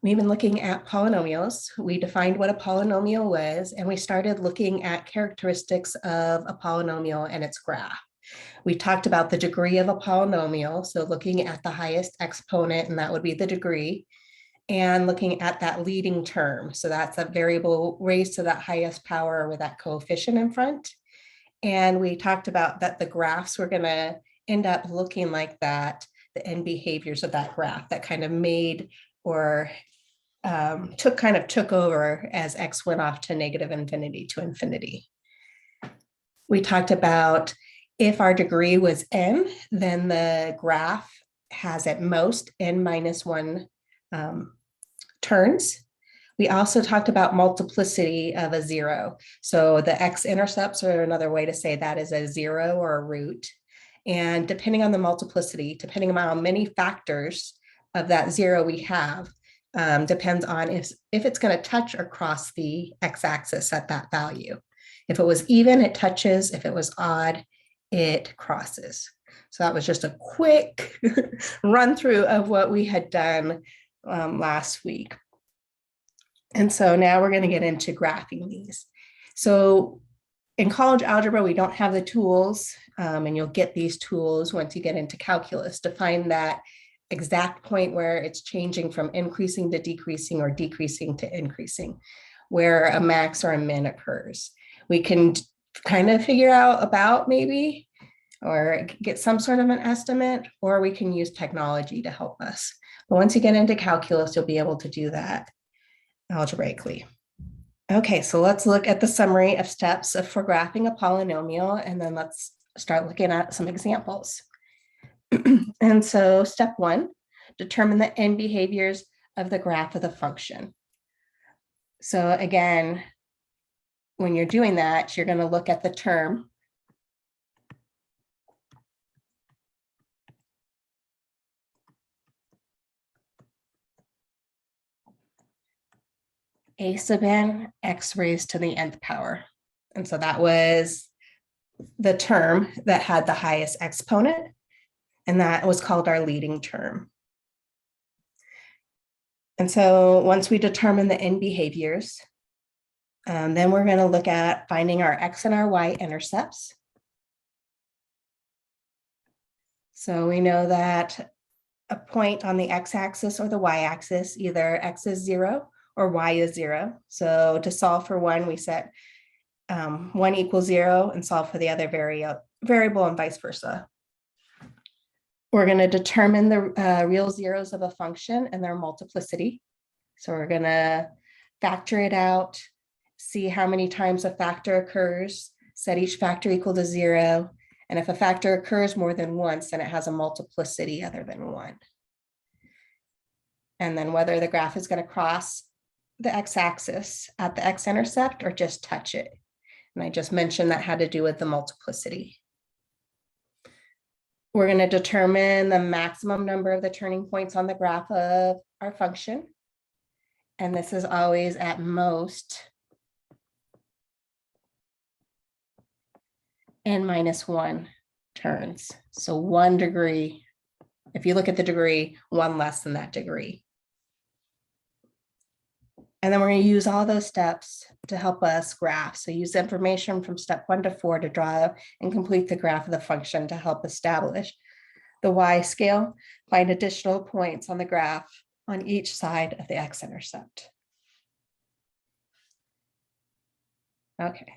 We've been looking at polynomials. We defined what a polynomial was, and we started looking at characteristics of a polynomial and its graph. We talked about the degree of a polynomial, so looking at the highest exponent, and that would be the degree, and looking at that leading term. So that's a variable raised to that highest power with that coefficient in front. And we talked about that the graphs were going to end up looking like that, the end behaviors of that graph that kind of made or took over as x went off to negative infinity to infinity. We talked about if our degree was n, then the graph has at most n minus 1 turns. We also talked about multiplicity of a 0. So the x-intercepts are another way to say that is a 0 or a root. And depending on the multiplicity, depending on how many factors of that 0 we have, depends on if it's going to touch or cross the x-axis at that value. If it was even, it touches. If it was odd, it crosses. So that was just a quick run through of what we had done last week. And so now we're going to get into graphing these. So in college algebra, we don't have the tools, and you'll get these tools once you get into calculus to find that exact point where it's changing from increasing to decreasing or decreasing to increasing, where a max or a min occurs. We can kind of figure out about maybe, or get some sort of an estimate, or we can use technology to help us. But once you get into calculus, you'll be able to do that algebraically. Okay, so let's look at the summary of steps for graphing a polynomial, and then let's start looking at some examples. And so step 1, determine the end behaviors of the graph of the function. So again, when you're doing that, you're going to look at the term a sub n x raised to the nth power. And so that was the term that had the highest exponent, and that was called our leading term. And so once we determine the end behaviors, then we're going to look at finding our x and our y-intercepts. So we know that a point on the x-axis or the y-axis, either x is 0 or y is 0. So to solve for one, we set 1 equals 0 and solve for the other variable and vice versa. We're going to determine the real zeros of a function and their multiplicity. So we're going to factor it out, see how many times a factor occurs, set each factor equal to 0. And if a factor occurs more than once, then it has a multiplicity other than 1. And then whether the graph is going to cross the x-axis at the x-intercept or just touch it. And I just mentioned that had to do with the multiplicity. We're going to determine the maximum number of the turning points on the graph of our function. And this is always at most n minus 1 turns. So 1 degree, if you look at the degree, 1 less than that degree. And then we're going to use all those steps to help us graph. So use information from step 1 to 4 to draw and complete the graph of the function to help establish the y-scale, find additional points on the graph on each side of the x-intercept. Okay,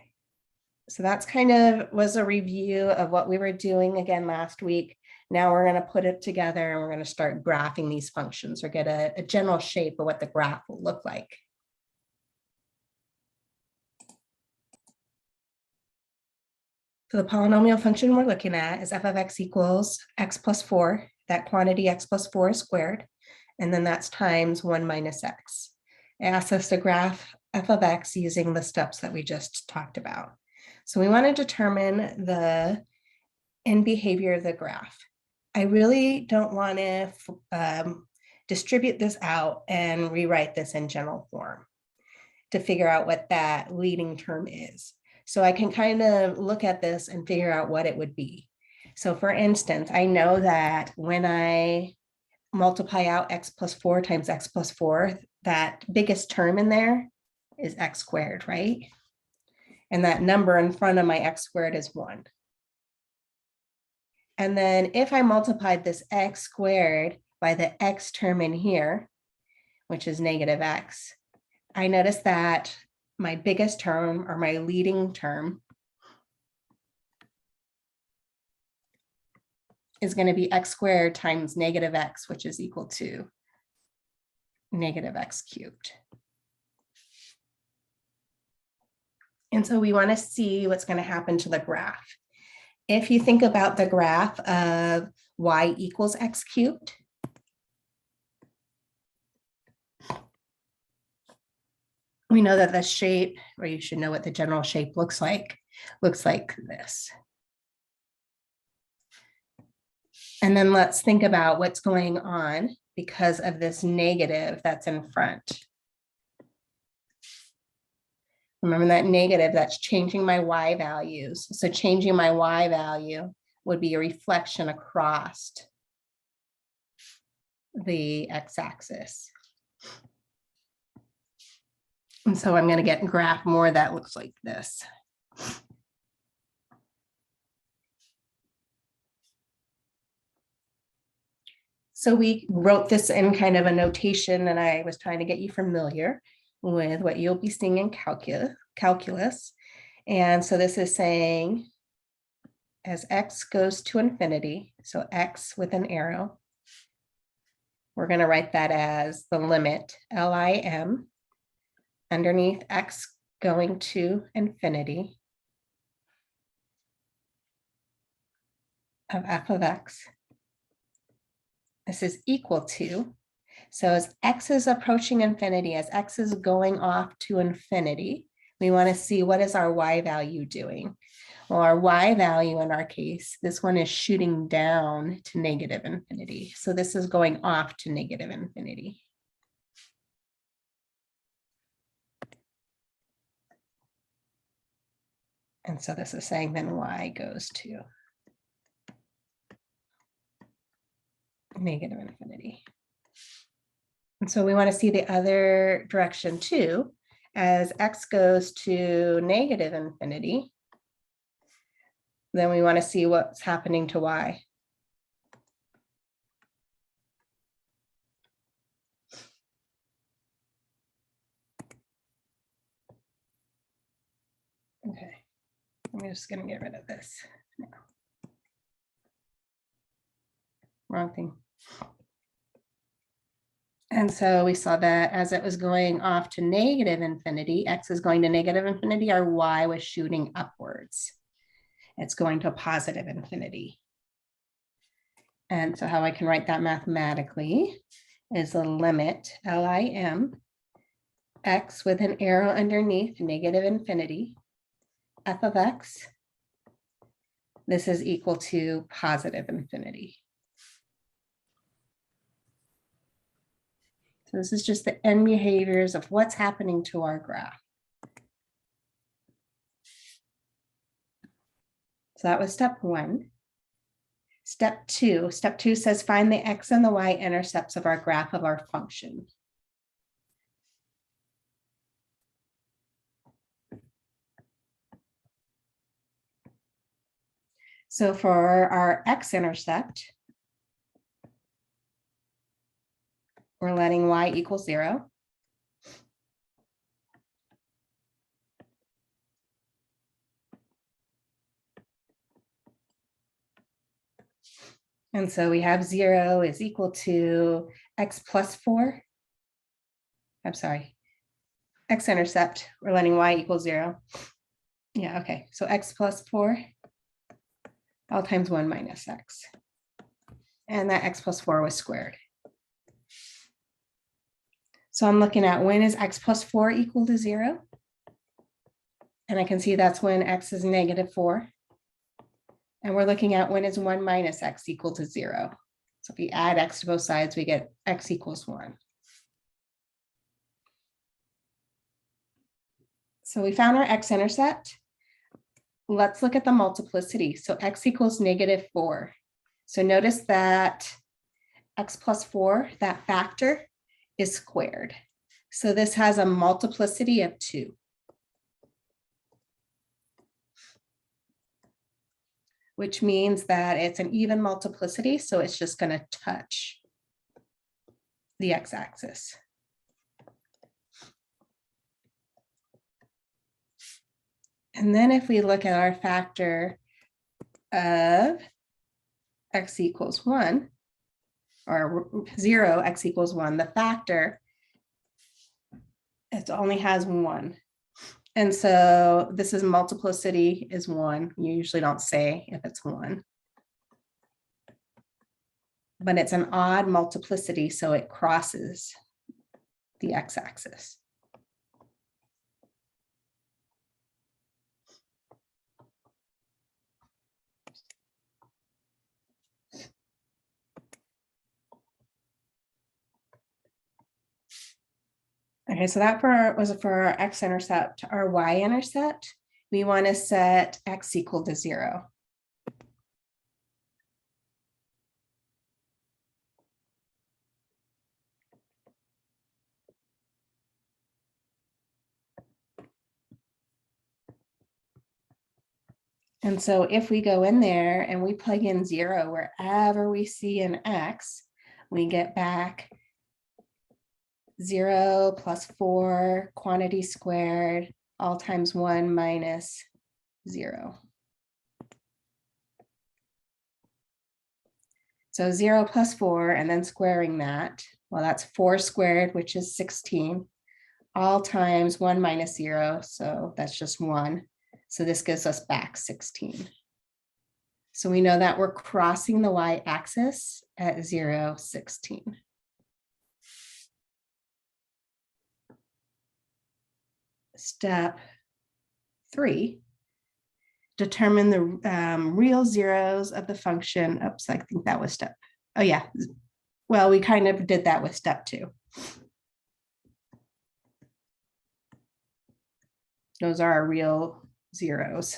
so that's kind of was a review of what we were doing again last week. Now we're going to put it together and we're going to start graphing these functions or get a general shape of what the graph will look like. So the polynomial function we're looking at is f of x equals x plus 4. That quantity x plus 4 is squared, and then that's times 1 minus x. It asks us to graph f of x using the steps that we just talked about. So we want to determine the end behavior of the graph. I really don't want to distribute this out and rewrite this in general form to figure out what that leading term is. So I can kind of look at this and figure out what it would be. So for instance, I know that when I multiply out x plus 4 times x plus 4, that biggest term in there is x squared, right? And that number in front of my x squared is 1. And then if I multiplied this x squared by the x term in here, which is negative x, I notice that my biggest term, or my leading term, is going to be x squared times negative x, which is equal to negative x cubed. And so we want to see what's going to happen to the graph. If you think about the graph of y equals x cubed, we know that the shape, or you should know what the general shape looks like this. And then let's think about what's going on because of this negative that's in front. Remember that negative, that's changing my y values. So changing my y value would be a reflection across the x-axis. And so I'm going to get a graph more that looks like this. So we wrote this in kind of a notation, and I was trying to get you familiar with what you'll be seeing in calculus. And so this is saying as x goes to infinity, so x with an arrow, we're going to write that as the limit LIM underneath x going to infinity of f of x. This is equal to, so as x is approaching infinity, as x is going off to infinity, we want to see what is our y value doing. Well, our y value in our case, this one is shooting down to negative infinity. So this is going off to negative infinity. And so this is saying then y goes to negative infinity. And so we want to see the other direction too. As x goes to negative infinity, then we want to see what's happening to y. Okay, I'm just going to get rid of this now. Wrong thing. And so we saw that as it was going off to negative infinity, x is going to negative infinity, our y was shooting upwards. It's going to positive infinity. And so how I can write that mathematically is the limit LIM x with an arrow underneath negative infinity f of x. This is equal to positive infinity. So this is just the end behaviors of what's happening to our graph. So that was step 1. Step 2 says find the x and the y-intercepts of our graph of our function. So for our x-intercept, we're letting y equal 0. And so we have 0 is equal to x plus 4. I'm sorry, x-intercept, we're letting y equal 0. Yeah, okay, so x plus 4 all times 1 minus x. And that x plus 4 was squared. So I'm looking at when is x plus 4 equal to 0? And I can see that's when x is negative 4. And we're looking at when is 1 minus x equal to 0. So if we add x to both sides, we get x equals 1. So we found our x-intercept. Let's look at the multiplicity. So x equals negative 4. So notice that x plus 4, that factor, is squared. So this has a multiplicity of 2. Which means that it's an even multiplicity, so it's just going to touch the x-axis. And then if we look at our factor of x equals 1, or 0, x equals 1, the factor, it only has 1. And so this is multiplicity is 1. You usually don't say if it's 1. But it's an odd multiplicity, so it crosses the x-axis. Okay, so that was for our x-intercept. Our y-intercept, we want to set x equal to 0. And so if we go in there and we plug in 0 wherever we see an x, we get back 0 plus 4 quantity squared all times 1 minus 0. So 0 plus 4 and then squaring that, well, that's 4 squared, which is 16, all times 1 minus 0, so that's just 1. So this gives us back 16. So we know that we're crossing the y-axis at 0, 16. Step 3, determine the real zeros of the function. Oops, I think that was step. Oh yeah, well, we kind of did that with step 2. Those are our real zeros.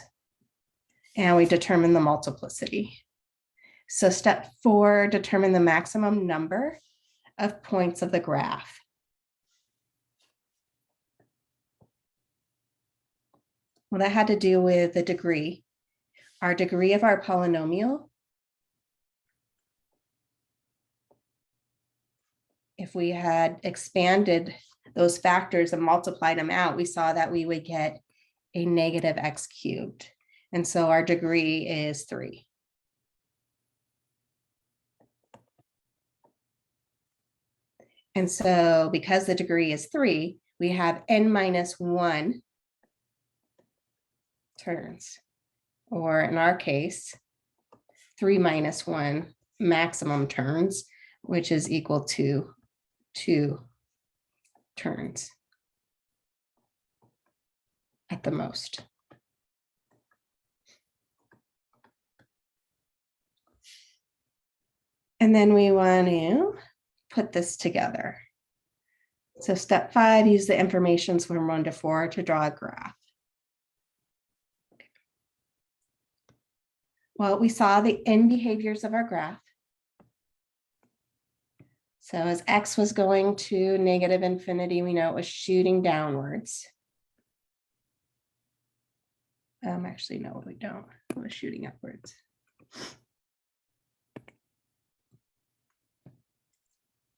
And we determine the multiplicity. So step 4, determine the maximum number of points of the graph. Well, that had to do with the degree. Our degree of our polynomial, if we had expanded those factors and multiplied them out, we saw that we would get a negative x cubed. And so our degree is 3. And so because the degree is 3, we have n minus 1 terms, or in our case, 3 minus 1 maximum turns, which is equal to 2 turns at the most. And then we want to put this together. So step 5, use the information from 1 to 4 to draw a graph. Well, we saw the end behaviors of our graph. So as x was going to negative infinity, we know it was shooting downwards. Actually, no, we don't. It was shooting upwards.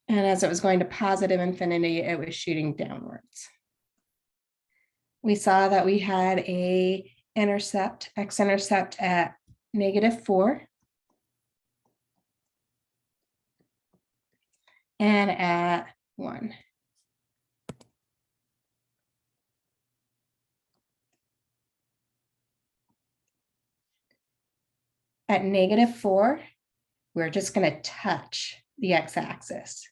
And as it was going to positive infinity, it was shooting downwards. We saw that we had a intercept, x-intercept at -4 and at 1. At -4, we're just going to touch the x-axis.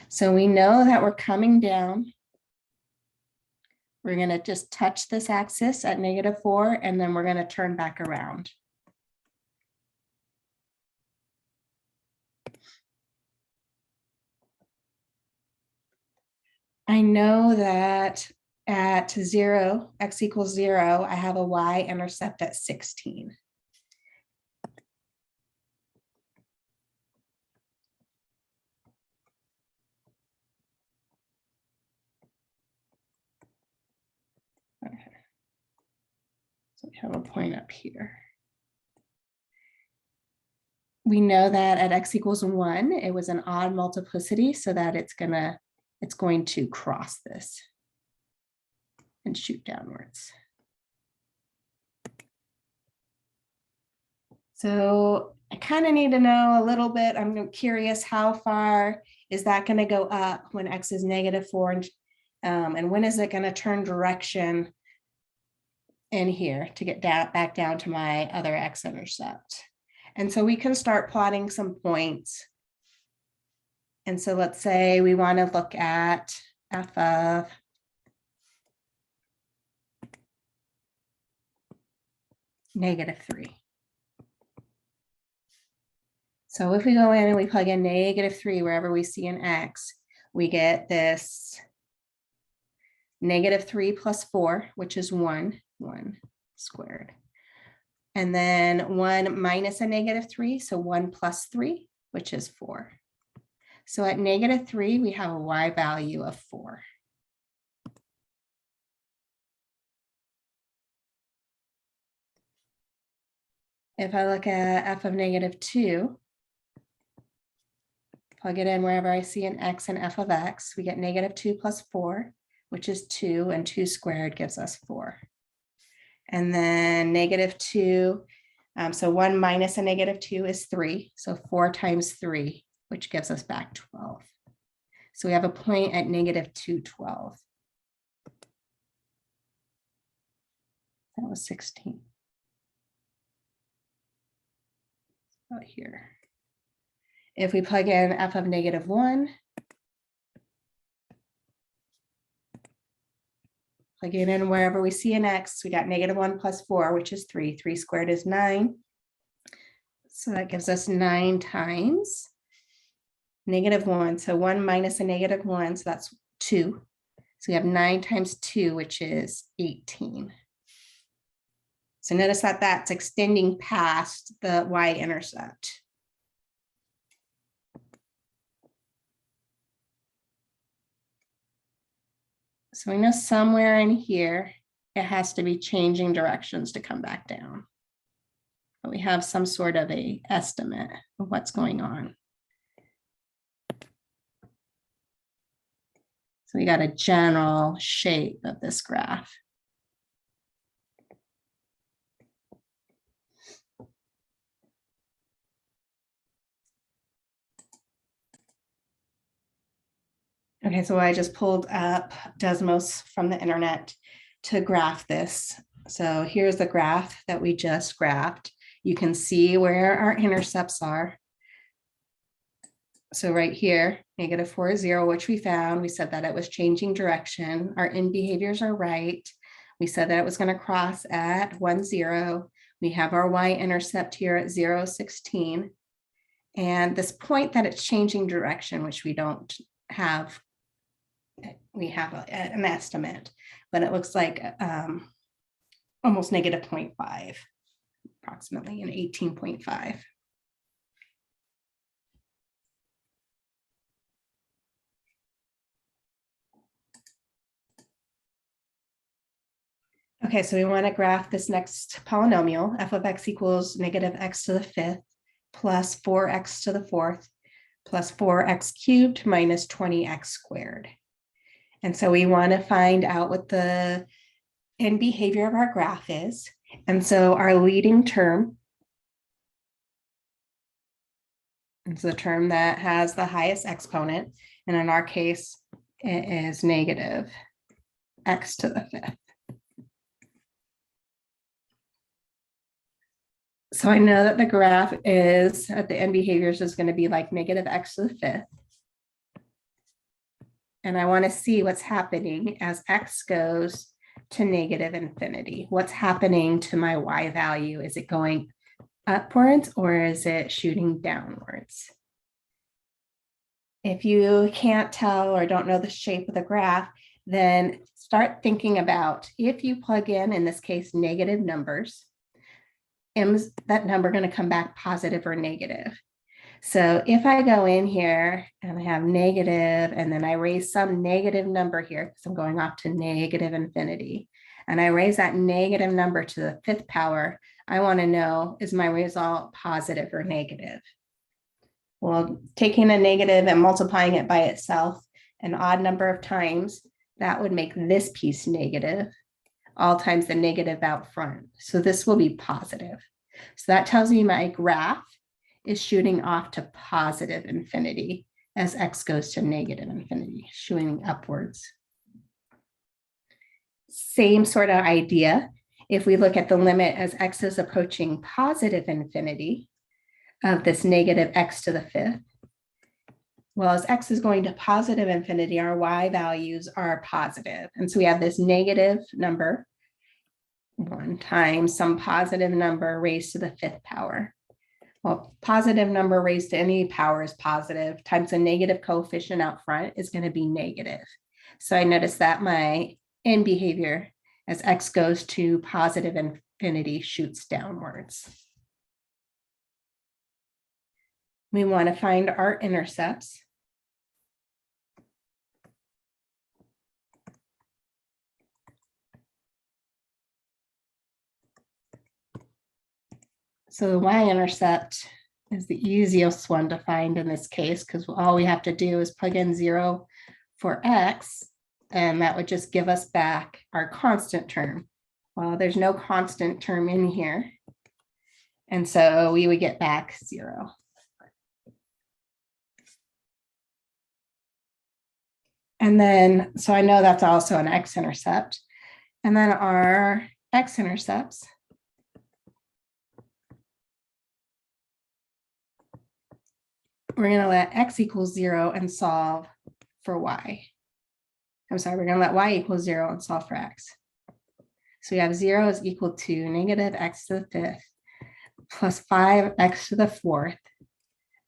So we know that we're coming down. We're going to just touch this axis at -4, and then we're going to turn back around. I know that at 0, x equals 0, I have a y-intercept at 16. We have a point up here. We know that at x equals 1, it was an odd multiplicity, so that it's going to cross this and shoot downwards. So I kind of need to know a little bit. I'm curious, how far is that going to go up when x is -4? And when is it going to turn direction in here to get back down to my other x-intercept? And so we can start plotting some points. And so let's say we want to look at f of -3. So if we go in and we plug in -3 wherever we see an x, we get this -3 plus 4, which is 1 squared. And then 1 minus a -3, so 1 plus 3, which is 4. So at -3, we have a y value of 4. If I look at f of -2, plug it in wherever I see an x and f of x, we get -2 plus 4, which is 2, and 2 squared gives us 4. And then -2, so 1 minus a -2 is 3, so 4 times 3, which gives us back 12. So we have a point at -2, 12. That was 16. About here. If we plug in f of -1, plug it in wherever we see an x, we got -1 plus 4, which is 3. 3 squared is 9. So that gives us 9 times -1. So 1 minus a -1, so that's 2. So we have 9 times 2, which is 18. So notice that that's extending past the y-intercept. So we know somewhere in here, it has to be changing directions to come back down. But we have some sort of a estimate of what's going on. So we got a general shape of this graph. Okay, so I just pulled up Desmos from the internet to graph this. So here's the graph that we just graphed. You can see where our intercepts are. So right here, -4 is 0, which we found. We said that it was changing direction. Our end behaviors are right. We said that it was going to cross at 1, 0. We have our y-intercept here at 0, 16. And this point that it's changing direction, which we don't have, we have an estimate, but it looks like almost -0.5, approximately an 18.5. Okay, so we want to graph this next polynomial. F of x equals -x to the 5th plus 4x to the 4th plus 4x cubed minus 20x squared. And so we want to find out what the end behavior of our graph is. And so our leading term is the term that has the highest exponent. And in our case, it is -x to the 5th. So I know that the graph is at the end behaviors is going to be like -x to the 5th. And I want to see what's happening as x goes to -infinity. What's happening to my y value? Is it going upwards or is it shooting downwards? If you can't tell or don't know the shape of the graph, then start thinking about if you plug in this case, negative numbers, is that number going to come back positive or negative? So if I go in here and I have negative, and then I raise some negative number here because I'm going off to -infinity, and I raise that negative number to the 5th power, I want to know, is my result positive or negative? Well, taking a negative and multiplying it by itself an odd number of times, that would make this piece negative, all times the negative out front. So this will be positive. So that tells me my graph is shooting off to positive infinity as x goes to negative infinity, shooting upwards. Same sort of idea. If we look at the limit as x is approaching positive infinity of this negative x to the 5th, well, as x is going to positive infinity, our y values are positive. And so we have this negative number, 1 times some positive number raised to the 5th power. Well, positive number raised to any power is positive, times a negative coefficient out front is going to be negative. So I notice that my end behavior as x goes to positive infinity shoots downwards. We want to find our intercepts. So the y-intercept is the easiest one to find in this case, because all we have to do is plug in 0 for x, and that would just give us back our constant term. Well, there's no constant term in here, and so we would get back 0. And then, so I know that's also an x-intercept. And then our x-intercepts, we're going to let x equals 0 and solve for y. I'm sorry, we're going to let y equal 0 and solve for x. So we have 0 is equal to negative x to the 5th plus 5x to the 4th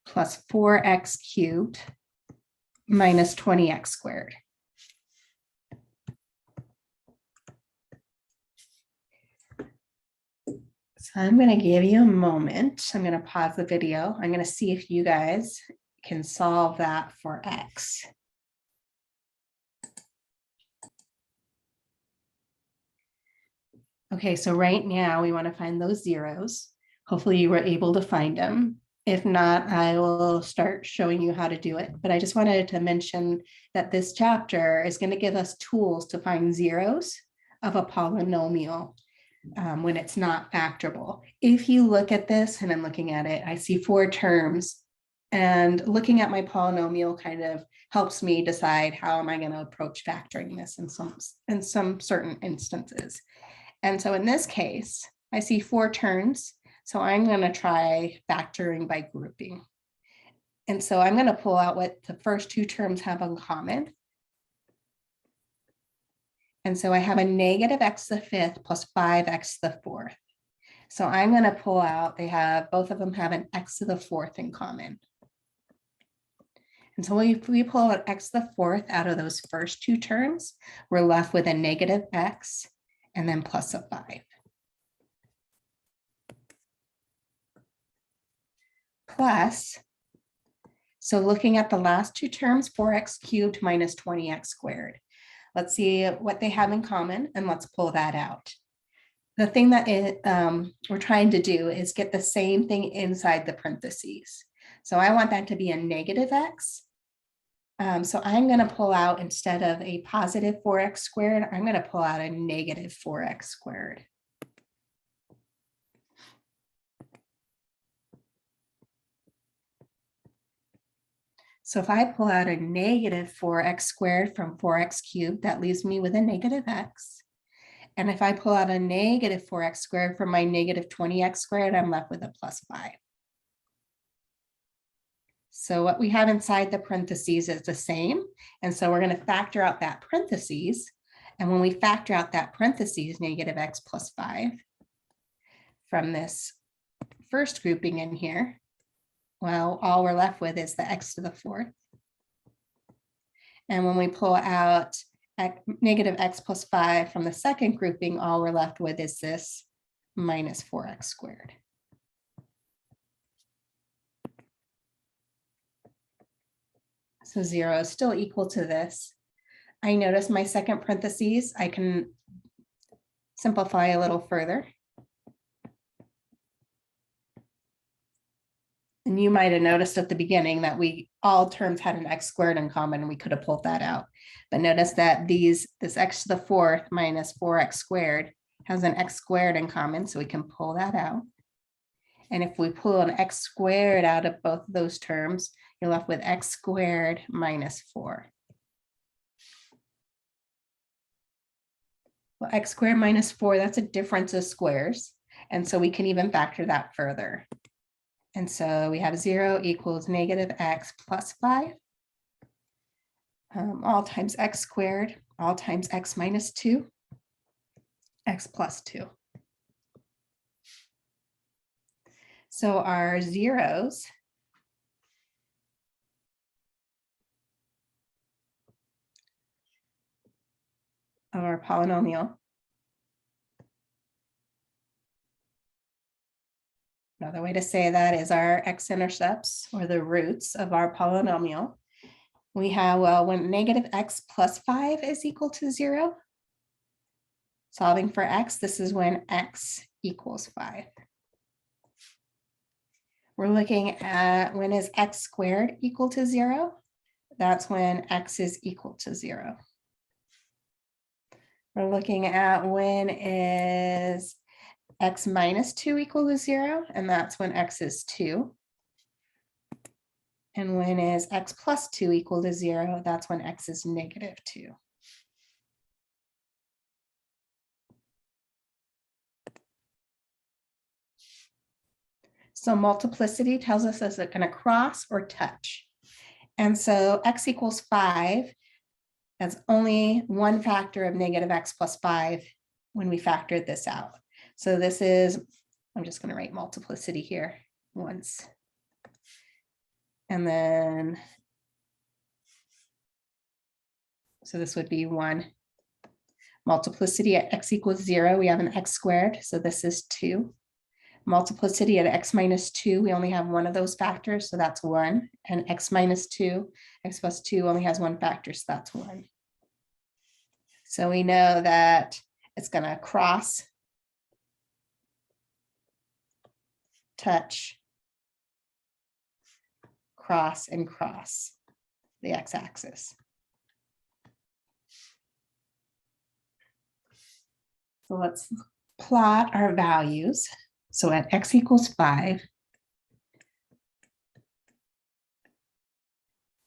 plus 4x cubed minus 20x squared. So I'm going to give you a moment. I'm going to pause the video. I'm going to see if you guys can solve that for x. Okay, so right now we want to find those zeros. Hopefully you were able to find them. If not, I will start showing you how to do it. But I just wanted to mention that this chapter is going to give us tools to find zeros of a polynomial when it's not factorable. If you look at this, and I'm looking at it, I see 4 terms. And looking at my polynomial kind of helps me decide how am I going to approach factoring this in some certain instances. And so in this case, I see 4 terms. So I'm going to try factoring by grouping. And so I'm going to pull out what the first 2 terms have in common. And so I have a negative x to the 5th plus 5x to the 4th. So I'm going to pull out, both of them have an x to the 4th in common. And so if we pull out x to the 4th out of those first 2 terms, we're left with a negative x and then plus a 5. Plus, so looking at the last 2 terms, 4x cubed minus 20x squared. Let's see what they have in common, and let's pull that out. The thing that we're trying to do is get the same thing inside the parentheses. So I want that to be a negative x. So I'm going to pull out, instead of a positive 4x squared, I'm going to pull out a negative 4x squared. So if I pull out a negative 4x squared from 4x cubed, that leaves me with a negative x. And if I pull out a negative 4x squared from my negative 20x squared, I'm left with a plus 5. So what we have inside the parentheses is the same. And so we're going to factor out that parentheses. And when we factor out that parentheses, negative x plus 5 from this first grouping in here, well, all we're left with is the x to the 4th. And when we pull out negative x plus 5 from the second grouping, all we're left with is this minus 4x squared. So 0 is still equal to this. I notice my second parentheses, I can simplify a little further. And you might have noticed at the beginning that all terms had an x squared in common, and we could have pulled that out. But notice that this x to the fourth minus 4x squared has an x squared in common, so we can pull that out. And if we pull an x squared out of both of those terms, you're left with x squared minus 4. Well, x squared minus 4, that's a difference of squares. And so we can even factor that further. And so we have 0 equals negative x plus 5, all times x squared, all times x minus 2, x plus 2. So our zeros of our polynomial, another way to say that is our x-intercepts, or the roots of our polynomial. We have, well, when negative x plus 5 is equal to 0, solving for x, this is when x equals 5. We're looking at when is x squared equal to 0? That's when x is equal to 0. We're looking at when is x minus 2 equal to 0, and that's when x is 2. And when is x plus 2 equal to 0, that's when x is negative 2. So multiplicity tells us, is it going to cross or touch? And so x equals 5, that's only one factor of negative x plus 5 when we factored this out. So this is, I'm just going to write multiplicity here once. And then, so this would be 1. Multiplicity at x equals 0, we have an x squared, so this is 2. Multiplicity at x minus 2, we only have one of those factors, so that's 1. And x minus 2, x plus 2 only has one factor, so that's 1. So we know that it's going to cross, touch, cross, and cross the x-axis. So let's plot our values. So at x equals 5,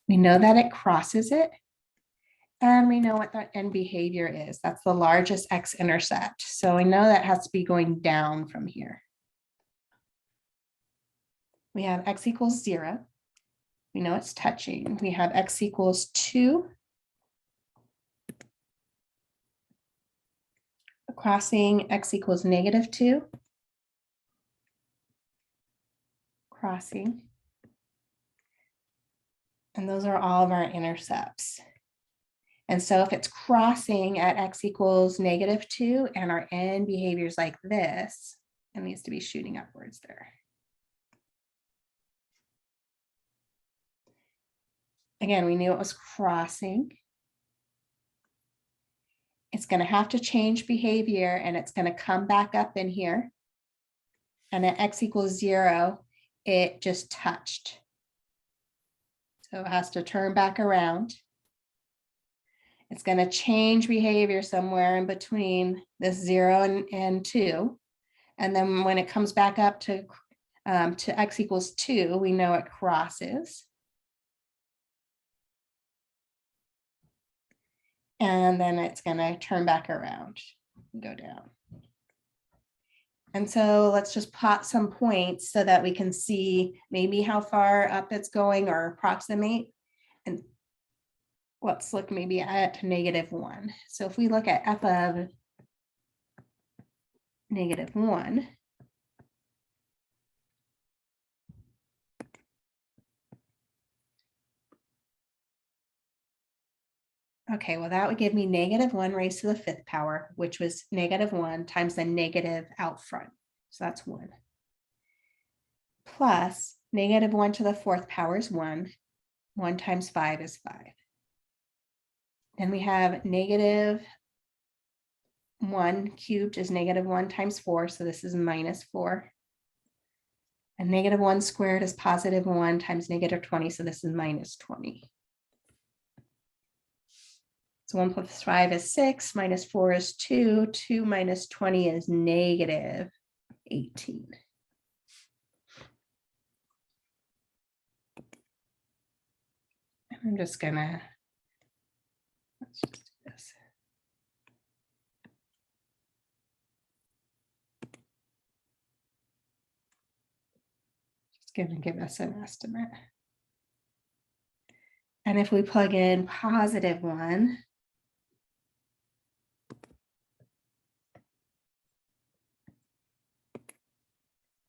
we know that it crosses it, and we know what the end behavior is. That's the largest x-intercept. So we know that has to be going down from here. We have x equals 0. We know it's touching. We have x equals 2. Crossing, x equals negative 2. Crossing. And those are all of our intercepts. And so if it's crossing at x equals negative 2 and our end behavior is like this, it needs to be shooting upwards there. Again, we knew it was crossing. It's going to have to change behavior, and it's going to come back up in here. And at x equals 0, it just touched. So it has to turn back around. It's going to change behavior somewhere in between this 0 and 2. And then when it comes back up to x equals 2, we know it crosses. And then it's going to turn back around and go down. And so let's just plot some points so that we can see maybe how far up it's going or approximate. And let's look maybe at negative 1. So if we look at f of negative 1, okay, well, that would give me negative 1 raised to the 5th power, which was negative 1 times the negative out front. So that's 1. Plus negative 1 to the 4th power is 1. 1 times 5 is 5. Then we have negative 1 cubed is -1 times 4, so this is -4. And -1 squared is +1 times -20, so this is -20. So 1 plus 5 is 6, -4 is 2, 2 minus 20 is -18. And I'm just gonna, let's just do this. Just gonna give us an estimate. And if we plug in +1,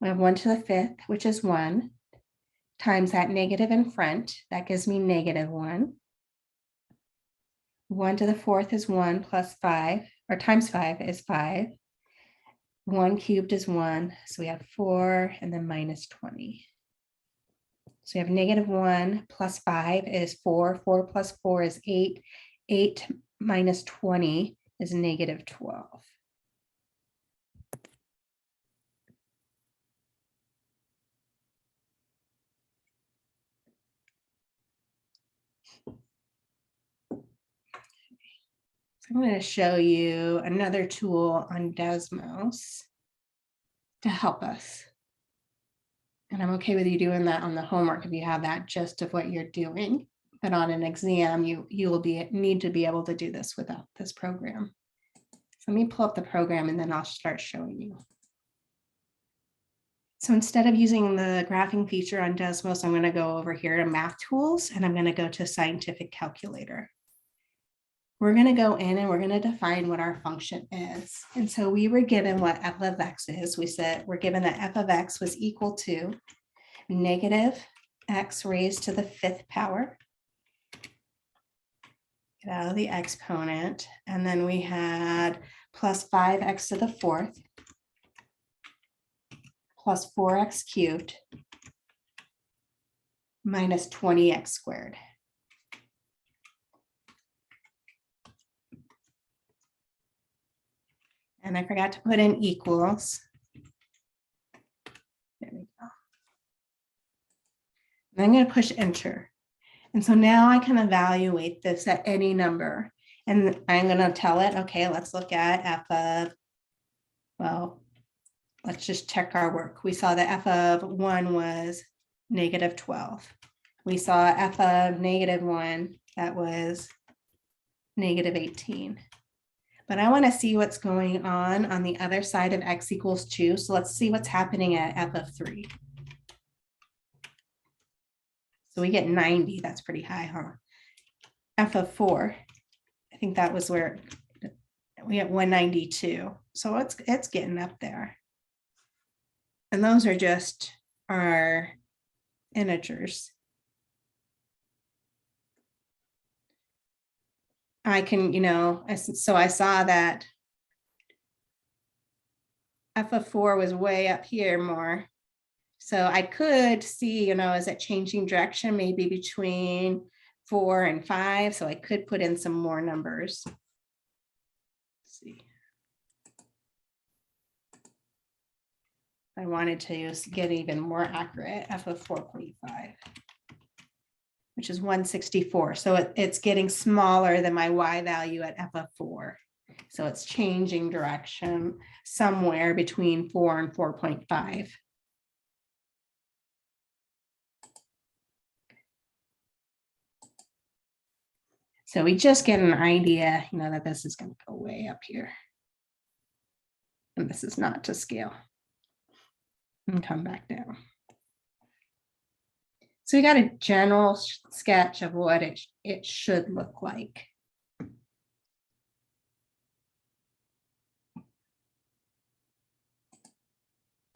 we have 1 to the 5th, which is 1, times that negative in front, that gives me -1. 1 to the 4th is 1 plus 5, or times 5 is 5. 1 cubed is 1, so we have 4 and then -20. So we have -1 plus 5 is 4, 4 plus 4 is 8, 8 minus 20 is -12. I'm going to show you another tool on Desmos to help us. And I'm okay with you doing that on the homework if you have that gist of what you're doing. But on an exam, you will need to be able to do this without this program. So let me pull up the program and then I'll start showing you. So instead of using the graphing feature on Desmos, I'm going to go over here to Math Tools and I'm going to go to Scientific Calculator. We're going to go in and we're going to define what our function is. And so we were given what f of x is. We said we're given that f of x was equal to -x raised to the 5th power. Get out of the exponent. And then we had plus 5x to the 4th plus 4x cubed minus 20x squared. And I forgot to put in equals. There we go. And I'm going to push enter. And so now I can evaluate this at any number. And I'm going to tell it, okay, let's look at f of, well, let's just check our work. We saw that f of 1 was -12. We saw f of -1, that was -18. But I want to see what's going on the other side of x equals 2. So let's see what's happening at f of 3. So we get 90. That's pretty high, huh? F of 4, I think that was where we get 192. So it's getting up there. And those are just our integers. I can, so I saw that f of 4 was way up here more. So I could see, is it changing direction maybe between 4 and 5? So I could put in some more numbers. Let's see. I wanted to get even more accurate, f of 4.5. Which is 164. So it's getting smaller than my y value at f of 4. So it's changing direction somewhere between 4 and 4.5. So we just get an idea, that this is going to go way up here. And this is not to scale. And come back down. So we got a general sketch of what it should look like.